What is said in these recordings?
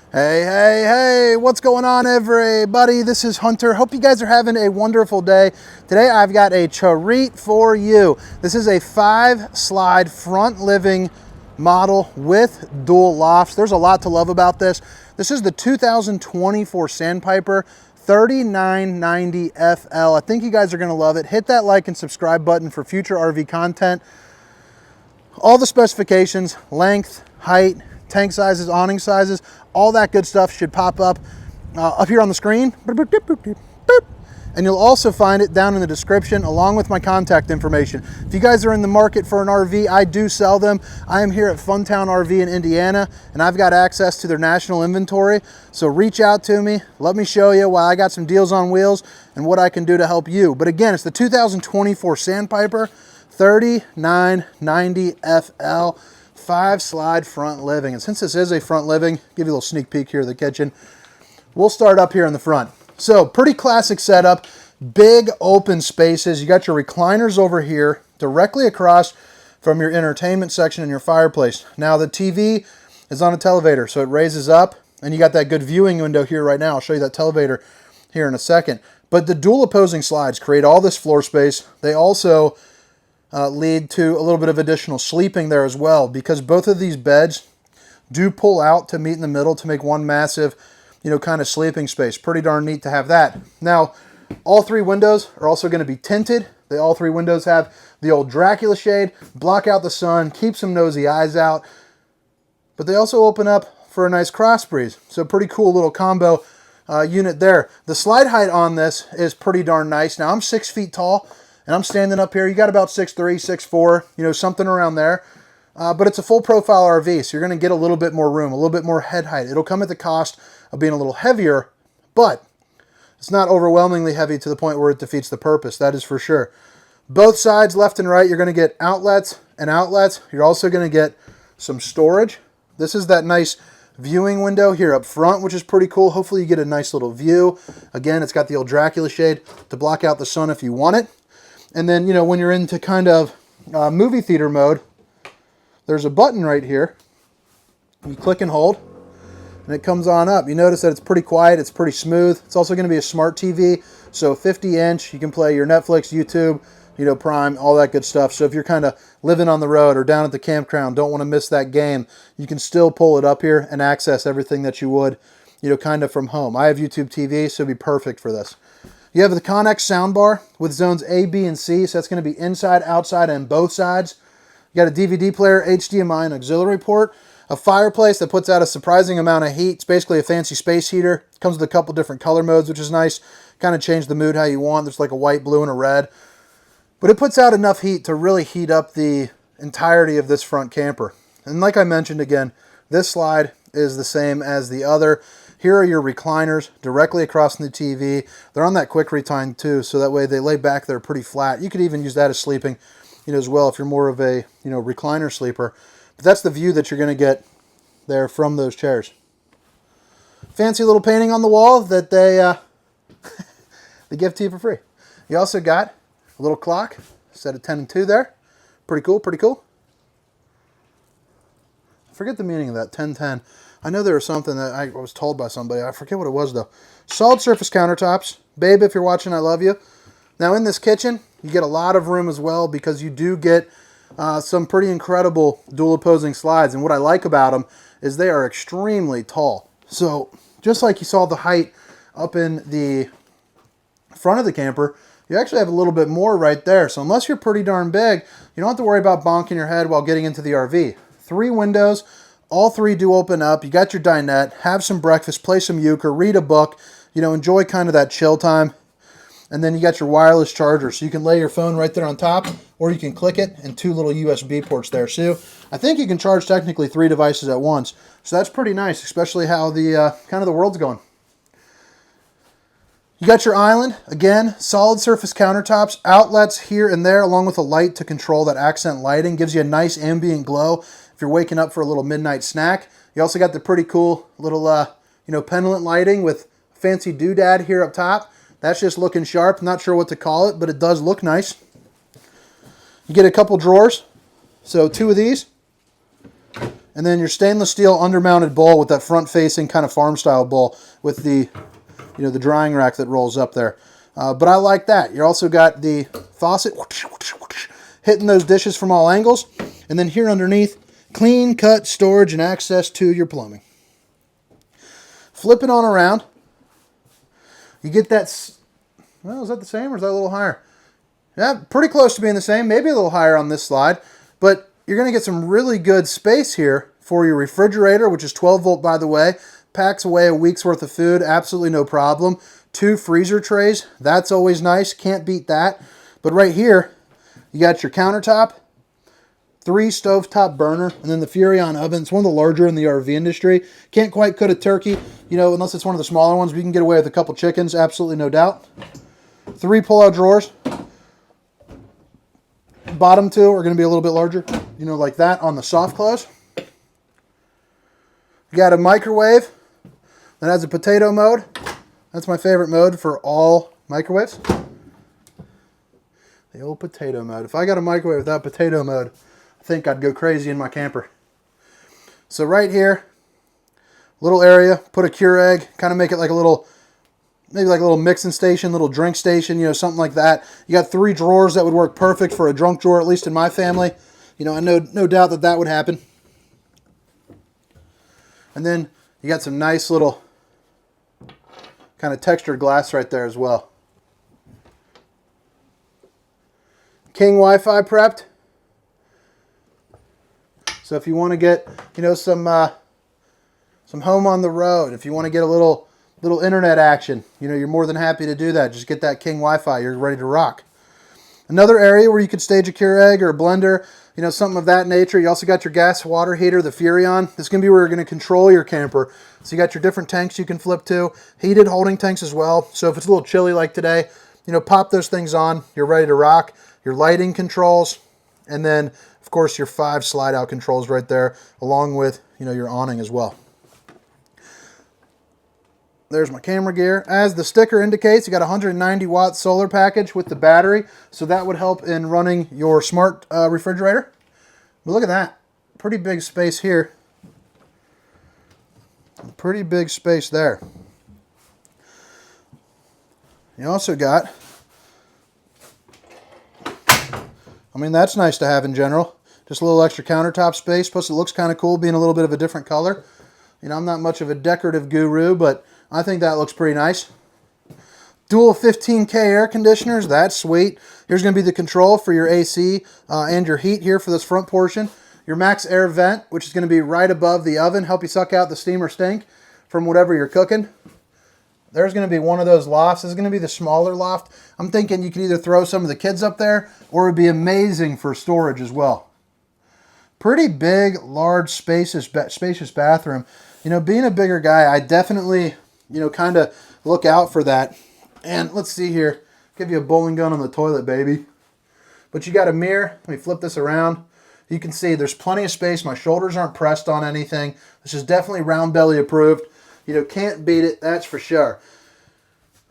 Hey, what's going on, everybody? This is Hunter. Hope you guys are having a wonderful day. Today I've got a treat for you. This is a 5-slide front living model with dual lofts. There's a lot to love about this. This is the 2024 Sandpiper 3990FL. I think you guys are going to love it. Hit that like and subscribe button for future RV content. All the specifications, length, height, tank sizes, awning sizes, all that good stuff should pop up here on the screen. And you'll also find it down in the description along with my contact information. If you guys are in the market for an RV, I do sell them. I am here at Funtown RV in Indiana, and I've got access to their national inventory. So reach out to me. Let me show you why I got some deals on wheels and what I can do to help you. But again, it's the 2024 Sandpiper 3990FL. 5-slide front living. And since this is a front living, give you a little sneak peek here of the kitchen. We'll start up here in the front. So pretty classic setup, big open spaces. You got your recliners over here directly across from your entertainment section and your fireplace. Now the TV is on a televator, so it raises up, and you got that good viewing window here right now. I'll show you that televator here in a second. But the dual opposing slides create all this floor space. They also lead to a little bit of additional sleeping there as well, because both of these beds do pull out to meet in the middle to make one massive, kind of sleeping space. Pretty darn neat to have that. Now, all three windows are also going to be tinted. All three windows have the old Dracula shade, block out the sun, keep some nosy eyes out, but they also open up for a nice cross breeze. So pretty cool little combo unit there. The slide height on this is pretty darn nice. Now, I'm 6 feet tall, and I'm standing up here. You got about 6'3", 6'4", something around there. But it's a full profile RV, so you're going to get a little bit more room, a little bit more head height. It'll come at the cost of being a little heavier, but it's not overwhelmingly heavy to the point where it defeats the purpose. That is for sure. Both sides, left and right, you're going to get outlets and outlets. You're also going to get some storage. This is that nice viewing window here up front, which is pretty cool. Hopefully you get a nice little view. Again, it's got the old Dracula shade to block out the sun if you want it. And then, when you're into kind of movie theater mode, there's a button right here. You click and hold, and it comes on up. You notice that it's pretty quiet. It's pretty smooth. It's also going to be a smart TV, so 50-inch. You can play your Netflix, YouTube, Prime, all that good stuff. So if you're kind of living on the road or down at the campground, don't want to miss that game, you can still pull it up here and access everything that you would, kind of from home. I have YouTube TV, so it'd be perfect for this. You have the Connex soundbar with zones A, B, and C, so that's going to be inside, outside, and both sides. You got a DVD player, HDMI, and auxiliary port. A fireplace that puts out a surprising amount of heat. It's basically a fancy space heater. It comes with a couple different color modes, which is nice. Kind of change the mood how you want. There's like a white, blue, and a red. But it puts out enough heat to really heat up the entirety of this front camper. And like I mentioned again, this slide is the same as the other. Here are your recliners directly across from the TV. They're on that quick recline too, so that way they lay back there pretty flat. You could even use that as sleeping, as well if you're more of a, recliner sleeper. But that's the view that you're going to get there from those chairs. Fancy little painting on the wall that they give to you for free. You also got a little clock set at 10 and 2 there. Pretty cool, pretty cool. I forget the meaning of that 10-10. I know there was something that I was told by somebody. I forget what it was, though. Solid surface countertops. Babe, if you're watching, I love you. Now, in this kitchen, you get a lot of room as well because you do get some pretty incredible dual opposing slides. And what I like about them is they are extremely tall. So, just like you saw the height up in the front of the camper, you actually have a little bit more right there. So, unless you're pretty darn big, you don't have to worry about bonking your head while getting into the RV. 3 windows. All 3 do open up. You got your dinette, have some breakfast, play some euchre, read a book, enjoy kind of that chill time. And then you got your wireless charger, so you can lay your phone right there on top, or you can click it, and 2 little USB ports there. So I think you can charge technically 3 devices at once. So that's pretty nice, especially how the kind of the world's going. You got your island, again, solid surface countertops, outlets here and there, along with a light to control that accent lighting. Gives you a nice ambient glow if you're waking up for a little midnight snack. You also got the pretty cool little, pendant lighting with fancy doodad here up top. That's just looking sharp. Not sure what to call it, but it does look nice. You get a couple drawers. So 2 of these. And then your stainless steel undermounted bowl with that front-facing kind of farm-style bowl with the, the drying rack that rolls up there. But I like that. You also got the faucet hitting those dishes from all angles. And then here underneath, clean cut storage and access to your plumbing. Flip it on around. You get that, well, is that the same or is that a little higher? Yeah, pretty close to being the same, maybe a little higher on this slide, but you're going to get some really good space here for your refrigerator, which is 12 volt by the way, packs away a week's worth of food, absolutely no problem. 2 freezer trays, that's always nice, can't beat that. But right here, you got your countertop, 3 stovetop burner, and then the Furrion oven. It's one of the larger in the RV industry. Can't quite cook a turkey, unless it's one of the smaller ones. We can get away with a couple chickens, absolutely no doubt. 3 pull-out drawers. Bottom 2 are going to be a little bit larger, like that on the soft close. You got a microwave that has a potato mode. That's my favorite mode for all microwaves. The old potato mode. If I got a microwave without potato mode, I think I'd go crazy in my camper. So right here, little area, put a Keurig, kind of make it like a little, maybe like a little mixing station, little drink station, something like that. You got 3 drawers that would work perfect for a drunk drawer, at least in my family. I know no doubt that would happen. And then you got some nice little kind of textured glass right there as well. King Wi-Fi prepped. So if you want to get, some home on the road, if you want to get a little internet action, you're more than happy to do that. Just get that King Wi-Fi. You're ready to rock. Another area where you could stage a Keurig or a blender, something of that nature. You also got your gas water heater, the Furrion. This is going to be where you're going to control your camper. So you got your different tanks you can flip to, heated holding tanks as well. So if it's a little chilly like today, pop those things on. You're ready to rock. Your lighting controls, and then of course your 5 slide out controls right there, along with your awning as well. There's my camera gear. As the sticker indicates, you got a 190 watt solar package with the battery, so that would help in running your smart refrigerator. But look at that, pretty big space here, pretty big space there. You also got, that's nice to have in general. Just a little extra countertop space, plus it looks kind of cool being a little bit of a different color. I'm not much of a decorative guru, but I think that looks pretty nice. Dual 15K air conditioners, that's sweet. Here's going to be the control for your AC and your heat here for this front portion. Your max air vent, which is going to be right above the oven, help you suck out the steam or stink from whatever you're cooking. There's going to be one of those lofts. This is going to be the smaller loft. I'm thinking you could either throw some of the kids up there, or it would be amazing for storage as well. Pretty big, large, spacious bathroom. Being a bigger guy, I definitely, kind of look out for that. And let's see here. Give you a bowling gun on the toilet, baby. But you got a mirror. Let me flip this around. You can see there's plenty of space. My shoulders aren't pressed on anything. This is definitely round belly approved. Can't beat it, that's for sure.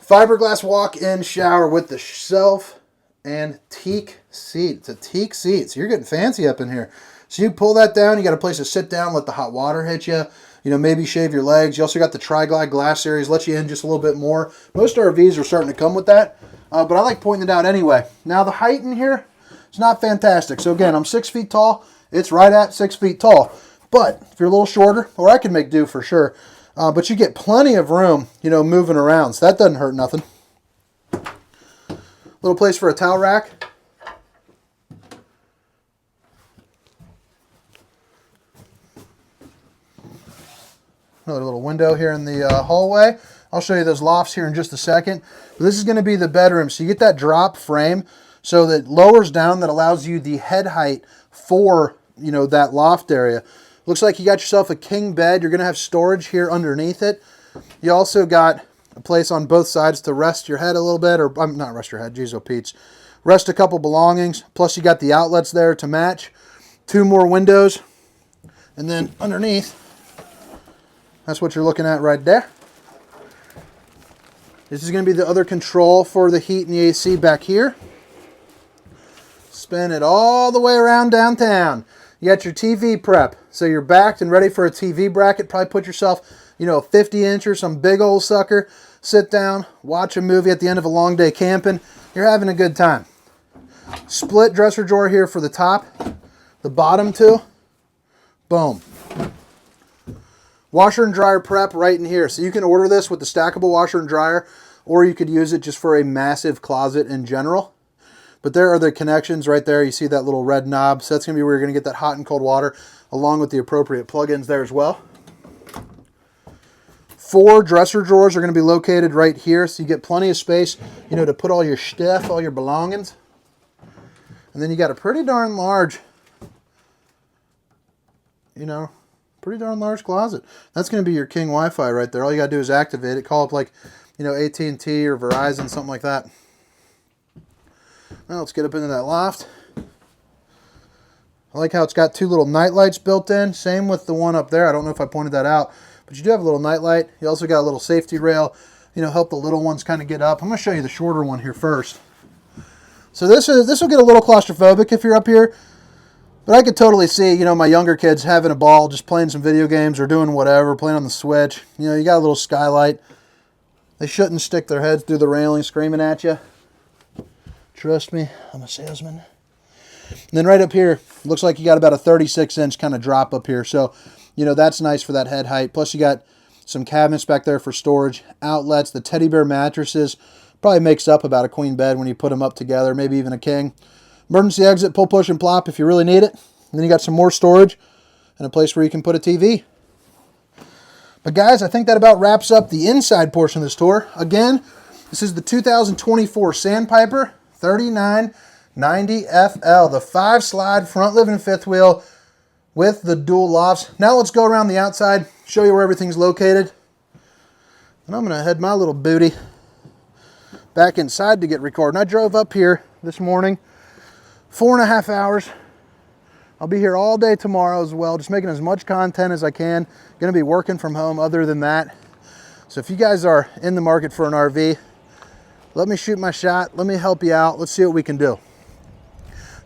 Fiberglass walk-in shower with the shelf and teak seat. It's a teak seat, so you're getting fancy up in here. So you pull that down, you got a place to sit down, let the hot water hit you. Maybe shave your legs. You also got the Tri-Glide glass series, let you in just a little bit more. Most RVs are starting to come with that, but I like pointing it out anyway. Now the height in here is not fantastic. So again, I'm 6 feet tall. It's right at 6 feet tall. But if you're a little shorter, or I can make do for sure, but you get plenty of room, moving around. So that doesn't hurt nothing. Little place for a towel rack. Another little window here in the hallway. I'll show you those lofts here in just a second. But this is going to be the bedroom. So you get that drop frame so that lowers down, that allows you the head height for, that loft area. Looks like you got yourself a king bed. You're going to have storage here underneath it. You also got a place on both sides to rest your head a little bit, or not rest your head, geez, oh Pete's. Rest a couple belongings. Plus you got the outlets there to match. 2 more windows. And then underneath, that's what you're looking at right there. This is going to be the other control for the heat and the AC back here. Spin it all the way around downtown. You got your TV prep. So you're backed and ready for a TV bracket. Probably put yourself, you know, a 50-incher, some big old sucker. Sit down, watch a movie at the end of a long day camping. You're having a good time. Split dresser drawer here for the top. The bottom two. Boom. Washer and dryer prep right in here. So you can order this with the stackable washer and dryer, or you could use it just for a massive closet in general. But there are the connections right there. You see that little red knob. So that's going to be where you're going to get that hot and cold water, along with the appropriate plugins there as well. 4 dresser drawers are going to be located right here, so you get plenty of space, you know, to put all your stuff, all your belongings. And then you got a pretty darn large, you know, pretty darn large closet. That's going to be your King Wi-Fi right there. All you got to do is activate it, call up like, you know, AT&T or Verizon, something like that. Now let's get up into that loft. I like how it's got 2 little night lights built in. Same with the one up there. I don't know if I pointed that out, but you do have a little night light. You also got a little safety rail, you know, help the little ones kind of get up. I'm going to show you the shorter one here first. So this will get a little claustrophobic if you're up here, but I could totally see, you know, my younger kids having a ball, just playing some video games or doing whatever, playing on the Switch. You know, you got a little skylight. They shouldn't stick their heads through the railing screaming at you. Trust me, I'm a salesman. And then right up here, looks like you got about a 36-inch kind of drop up here. So, you know, that's nice for that head height. Plus you got some cabinets back there for storage, outlets, the teddy bear mattresses. Probably makes up about a queen bed when you put them up together, maybe even a king. Emergency exit, pull, push, and plop if you really need it. And then you got some more storage and a place where you can put a TV. But guys, I think that about wraps up the inside portion of this tour. Again, this is the 2024 Sandpiper 3990FL, the 5-slide front living fifth wheel with the dual lofts. Now let's go around the outside, show you where everything's located. And I'm going to head my little booty back inside to get recording. I drove up here this morning, 4.5 hours. I'll be here all day tomorrow as well, just making as much content as I can. Going to be working from home other than that. So if you guys are in the market for an RV, let me shoot my shot. Let me help you out. Let's see what we can do.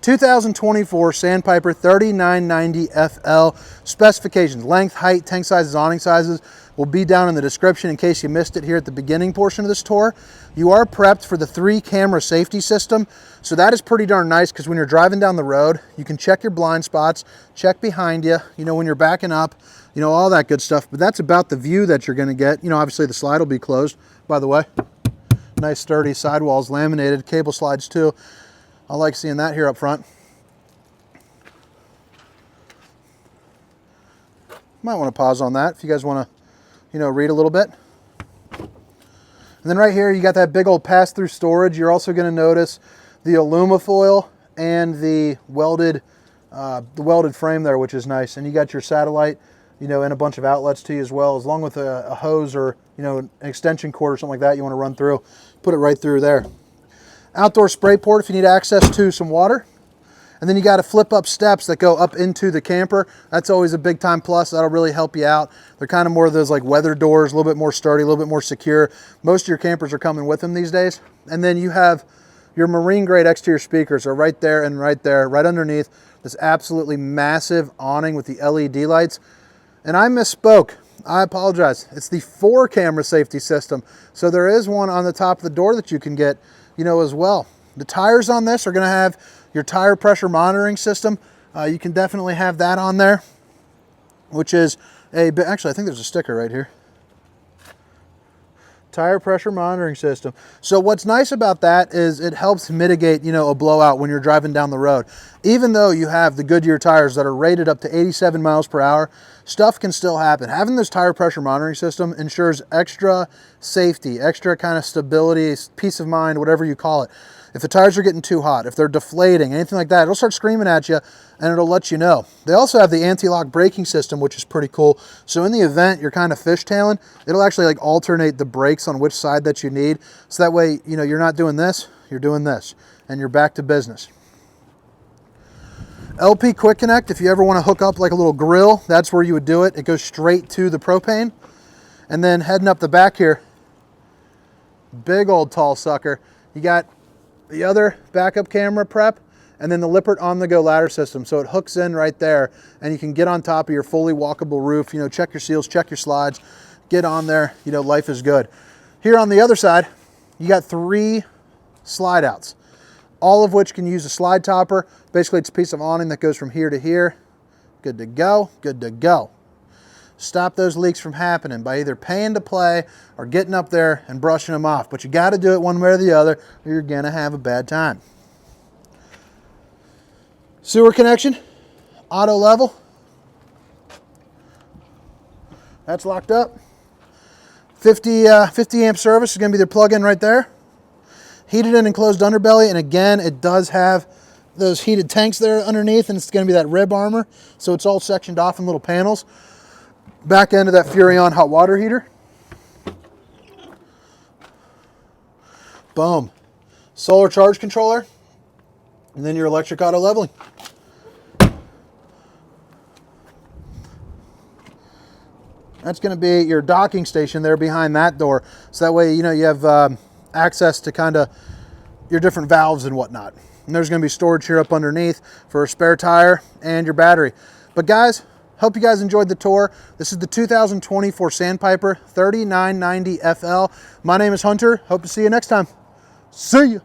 2024 Sandpiper 3990FL. Specifications, length, height, tank sizes, awning sizes will be down in the description in case you missed it here at the beginning portion of this tour. You are prepped for the 3-camera safety system. So that is pretty darn nice because when you're driving down the road, you can check your blind spots, check behind you, you know, when you're backing up, you know, all that good stuff. But that's about the view that you're going to get. You know, obviously the slide will be closed, by the way. Nice sturdy sidewalls, laminated, cable slides too. I like seeing that here up front. Might want to pause on that if you guys want to, you know, read a little bit. And then right here, you got that big old pass-through storage. You're also going to notice the alumifoil and the welded frame there, which is nice. And you got your satellite, you know, and a bunch of outlets to you as well, along with a hose or, you know, an extension cord or something like that you want to run through. Put it right through there. Outdoor spray port if you need access to some water. And then you got to flip up steps that go up into the camper. That's always a big time plus. That'll really help you out. They're kind of more of those like weather doors, a little bit more sturdy, a little bit more secure. Most of your campers are coming with them these days. And then you have your marine grade exterior speakers are right there and right there, right underneath this absolutely massive awning with the LED lights. And I misspoke. I apologize. It's the 4-camera safety system. So there is one on the top of the door that you can get, you know, as well. The tires on this are going to have your tire pressure monitoring system. You can definitely have that on there, which is actually, I think there's a sticker right here. Tire pressure monitoring system. So what's nice about that is it helps mitigate, you know, a blowout when you're driving down the road. Even though you have the Goodyear tires that are rated up to 87 miles per hour, stuff can still happen. Having this tire pressure monitoring system ensures extra safety, extra kind of stability, peace of mind, whatever you call it. If the tires are getting too hot, if they're deflating, anything like that, it'll start screaming at you and it'll let you know. They also have the anti-lock braking system, which is pretty cool. So in the event you're kind of fishtailing, it'll actually like alternate the brakes on which side that you need. So that way, you know, you're not doing this, you're doing this, and you're back to business. LP Quick Connect, if you ever want to hook up like a little grill, that's where you would do it. It goes straight to the propane. And then heading up the back here, big old tall sucker. You got the other backup camera prep, and then the Lippert on-the-go ladder system. So it hooks in right there, and you can get on top of your fully walkable roof, you know, check your seals, check your slides, get on there, you know, life is good. Here on the other side, you got 3 slide outs, all of which can use a slide topper. Basically, it's a piece of awning that goes from here to here. Good to go, good to go. Stop those leaks from happening by either paying to play or getting up there and brushing them off. But you got to do it one way or the other, or you're going to have a bad time. Sewer connection, auto level. That's locked up. 50 amp service is going to be their plug-in right there. Heated and enclosed underbelly, and again, it does have those heated tanks there underneath, and it's going to be that rib armor, so it's all sectioned off in little panels. Back end of that Furrion hot water heater. Boom. Solar charge controller, and then your electric auto leveling. That's going to be your docking station there behind that door. So that way, you know, you have access to kind of your different valves and whatnot. And there's going to be storage here up underneath for a spare tire and your battery. But guys, hope you guys enjoyed the tour. This is the 2024 Sandpiper 3990FL. My name is Hunter. Hope to see you next time. See ya.